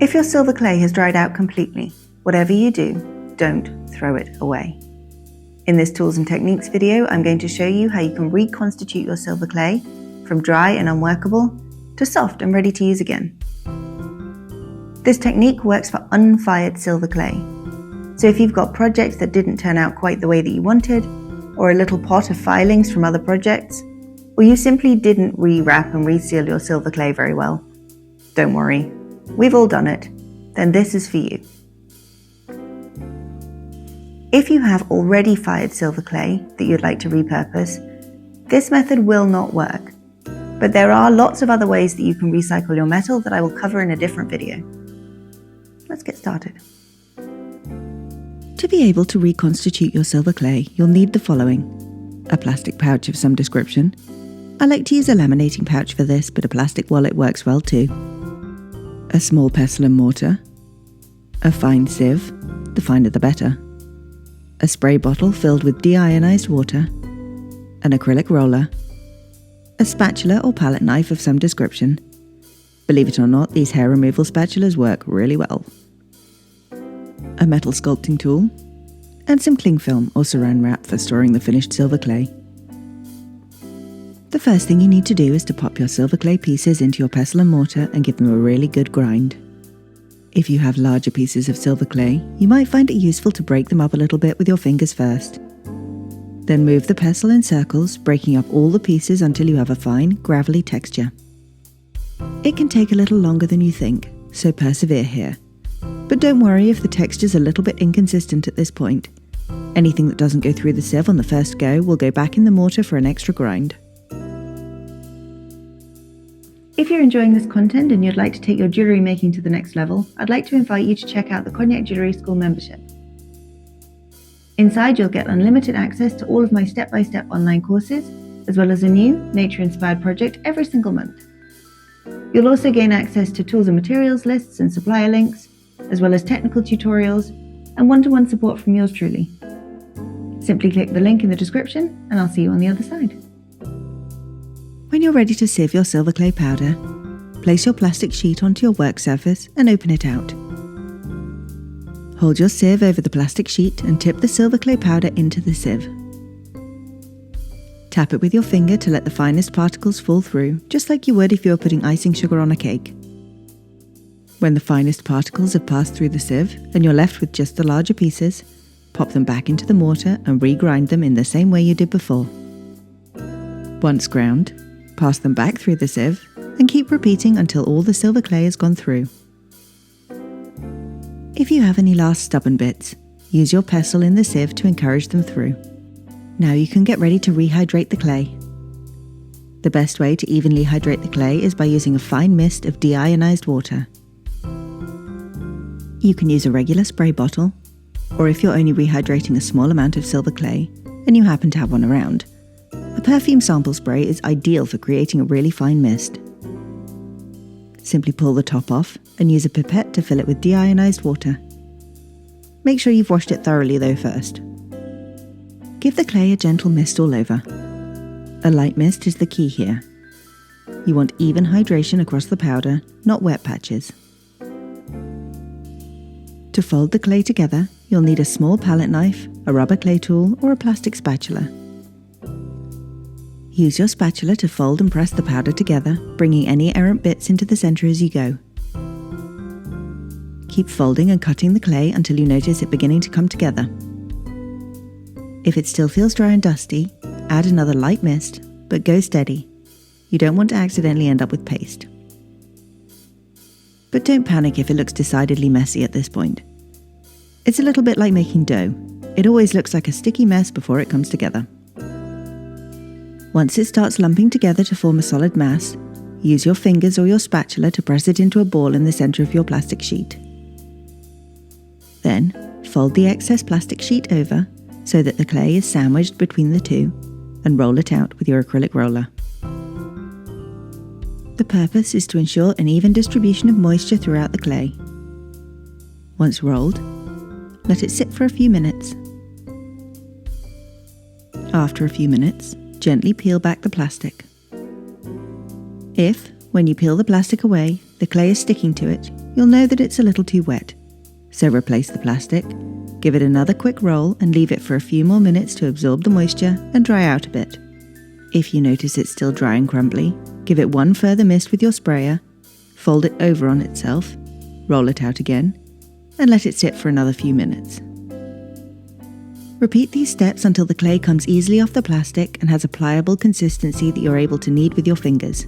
If your silver clay has dried out completely, whatever you do, don't throw it away. In this Tools and Techniques video, I'm going to show you how you can reconstitute your silver clay from dry and unworkable to soft and ready to use again. This technique works for unfired silver clay. So if you've got projects that didn't turn out quite the way that you wanted, or a little pot of filings from other projects, or you simply didn't re-wrap and reseal your silver clay very well, don't worry. We've all done it, then this is for you. If you have already fired silver clay that you'd like to repurpose, this method will not work, but there are lots of other ways that you can recycle your metal that I will cover in a different video. Let's get started. To be able to reconstitute your silver clay, you'll need the following: a plastic pouch of some description. I like to use a laminating pouch for this, but a plastic wallet works well too. A small pestle and mortar, a fine sieve, the finer the better, a spray bottle filled with deionized water, an acrylic roller, a spatula or palette knife of some description. Believe it or not, these hair removal spatulas work really well. A metal sculpting tool, and some cling film or saran wrap for storing the finished silver clay. The first thing you need to do is to pop your silver clay pieces into your pestle and mortar and give them a really good grind. If you have larger pieces of silver clay, you might find it useful to break them up a little bit with your fingers first. Then move the pestle in circles, breaking up all the pieces until you have a fine, gravelly texture. It can take a little longer than you think, so persevere here. But don't worry if the texture's a little bit inconsistent at this point. Anything that doesn't go through the sieve on the first go will go back in the mortar for an extra grind. If you're enjoying this content and you'd like to take your jewellery making to the next level, I'd like to invite you to check out the Cognac Jewellery School membership. Inside you'll get unlimited access to all of my step-by-step online courses, as well as a new nature-inspired project every single month. You'll also gain access to tools and materials lists and supplier links, as well as technical tutorials and one-to-one support from yours truly. Simply click the link in the description and I'll see you on the other side. When you're ready to sieve your silver clay powder, place your plastic sheet onto your work surface and open it out. Hold your sieve over the plastic sheet and tip the silver clay powder into the sieve. Tap it with your finger to let the finest particles fall through, just like you would if you were putting icing sugar on a cake. When the finest particles have passed through the sieve and you're left with just the larger pieces, pop them back into the mortar and regrind them in the same way you did before. Once ground, pass them back through the sieve and keep repeating until all the silver clay has gone through. If you have any last stubborn bits, use your pestle in the sieve to encourage them through. Now you can get ready to rehydrate the clay. The best way to evenly hydrate the clay is by using a fine mist of deionized water. You can use a regular spray bottle, or if you're only rehydrating a small amount of silver clay and you happen to have one around, a perfume sample spray is ideal for creating a really fine mist. Simply pull the top off and use a pipette to fill it with deionized water. Make sure you've washed it thoroughly though first. Give the clay a gentle mist all over. A light mist is the key here. You want even hydration across the powder, not wet patches. To fold the clay together, you'll need a small palette knife, a rubber clay tool, or a plastic spatula. Use your spatula to fold and press the powder together, bringing any errant bits into the centre as you go. Keep folding and cutting the clay until you notice it beginning to come together. If it still feels dry and dusty, add another light mist, but go steady. You don't want to accidentally end up with paste. But don't panic if it looks decidedly messy at this point. It's a little bit like making dough. It always looks like a sticky mess before it comes together. Once it starts lumping together to form a solid mass, use your fingers or your spatula to press it into a ball in the centre of your plastic sheet. Then, fold the excess plastic sheet over so that the clay is sandwiched between the two and roll it out with your acrylic roller. The purpose is to ensure an even distribution of moisture throughout the clay. Once rolled, let it sit for a few minutes. After a few minutes, gently peel back the plastic. If, when you peel the plastic away, the clay is sticking to it, you'll know that it's a little too wet. So replace the plastic, give it another quick roll and leave it for a few more minutes to absorb the moisture and dry out a bit. If you notice it's still dry and crumbly, give it one further mist with your sprayer, fold it over on itself, roll it out again, and let it sit for another few minutes. Repeat these steps until the clay comes easily off the plastic and has a pliable consistency that you're able to knead with your fingers.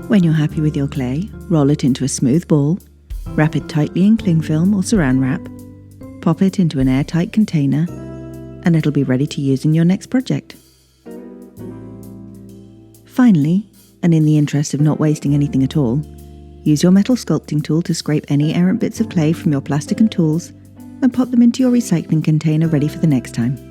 When you're happy with your clay, roll it into a smooth ball, wrap it tightly in cling film or saran wrap, pop it into an airtight container, and it'll be ready to use in your next project. Finally, and in the interest of not wasting anything at all, use your metal sculpting tool to scrape any errant bits of clay from your plastic and tools and pop them into your recycling container ready for the next time.